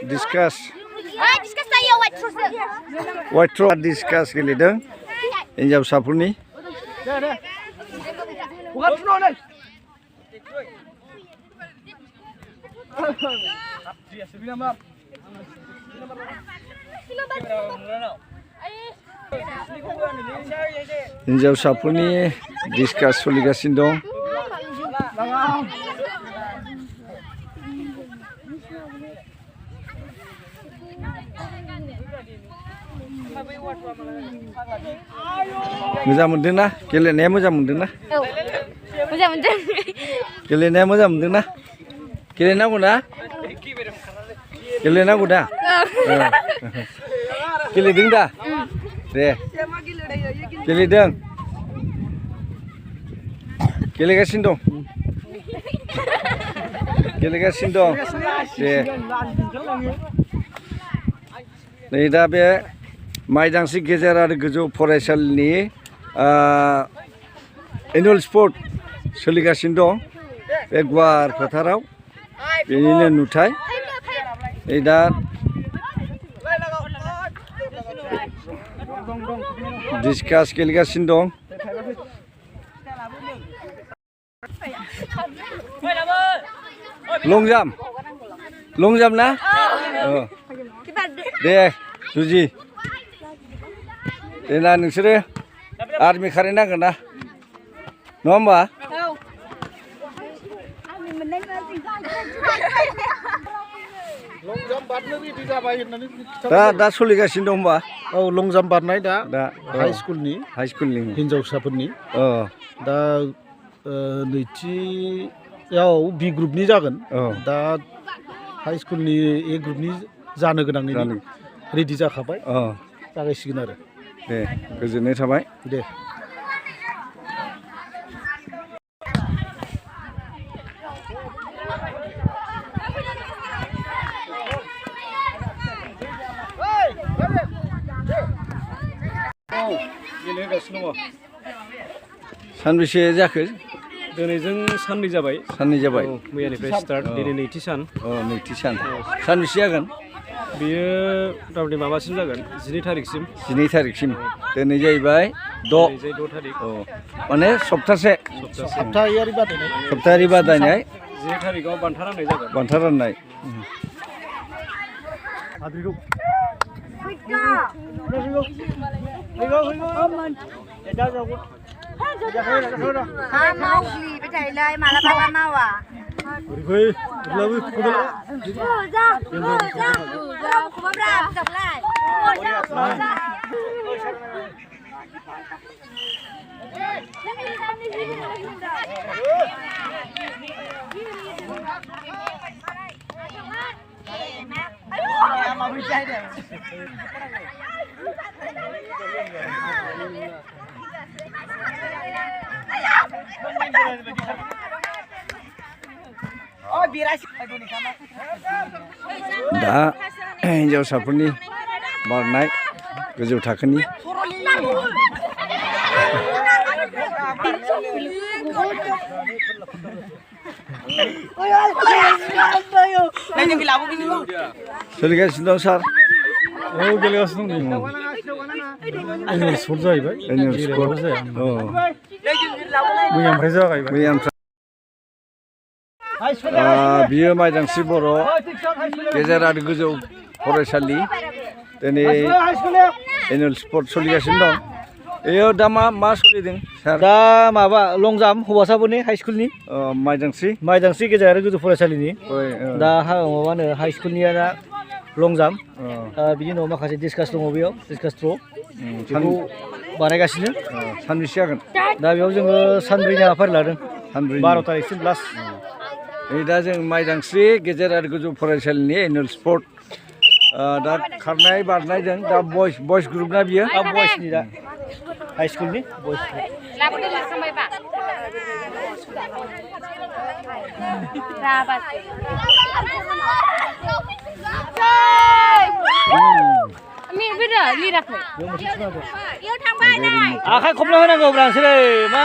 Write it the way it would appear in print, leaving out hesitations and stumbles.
discuss white throw discuss गेलेदों हिनजावसाफोरनि हिनजावसाफोरनि डिसकास सोलिगासिनो दं मोजां मोनदोंना गेलेनाया मोजां मोनदोंना औ मोजां मोनदों गेलेनाया मोजां मोनदोंना गेलेनांगौ ना गेलेनांगौ दा गेलेदों दा दे गेलेदों गेलेगासिनो दं गेलेगासिनो दं दे नै दा बे माइदांस्रि गेजेर आरो गोजौ फरायसालिनि एनुवेल स्पर्ट सोलिगासिनो दं बे गुवार फोथाराव बेनिनो नुथाय नै दा डिसकास गेलेगासिनो दं लंजाम ना दे जुजि देना नोंसोरो आर्मि खारहैनांगोन ना नङा होमबा दा सोलिगासिनो दं होमबा औ लंजाम बारनाय दा हाइ स्कुलनि हिनजावसाफोरनि दा नैथियाव बि ग्रुपनि जागोन दा हाइ स्कुलनि ए ग्रुपनि जानो गोनां रेडि जाखाबाय जागायसिगोन आरो दे गोजोननाय थाबाय दे सानबेसे जाखो दिनैजों साननै जाबाय मैयानिफ्राय स्टार्ट दिनै नैथि सान नैथि सान सानबेसे जागोन बेयो मथा-मथि माबासिम जागोन 12 थारिखसिम दिनै जाहैबाय 6 थारिख माने सप्तासे सप्तायारि बादायनाय 12 थारिखआव बान्था राननाय जागोन बान्था राननाय मावग्लि Badailainai मालाबा मावा दा हिनजावसाफोरनि बारनाय गोजौ थाखोनि सोलिगासिनो दं सार गेलेगासिनो दं एनुवेल स्पर्ट जाहैबाय मैयानिफ्राय जागायबाय बियो माइदांस्रि बर' गेजेर आरो गोजौ फरायसालि दिनै एनुवेल स्पर्ट सोलिगासिनो दं बेयाव दा मा सोलिदों सार दा माबा लंजाम हौवासाफोरनि हाइ स्कुलनि माइदांस्रि गेजेर आरो गोजौ फरायसालिनि दा माबानो हाइ स्कुलनिया दा लंजाम बिनि उनाव माखासे डिसकास दङ बेयाव डिसकास थ्र' बेखौ बानायगासिनो सानबेसे जागोन दा बेयाव जोङो सानब्रैनि हाबाफारि लादों 12 थारिखसिम लास्ट दा जों माइदांस्रि गेजेर आरो गोजौ फरायसालिनि एनुवेल स्पर्ट दा खारनाय बारनायजों दा बयस ग्रुप ना बियो बयसनि दा हाइ स्कुलनि बयस आखाइ खबना होनांगौ ब्रांसोलै मा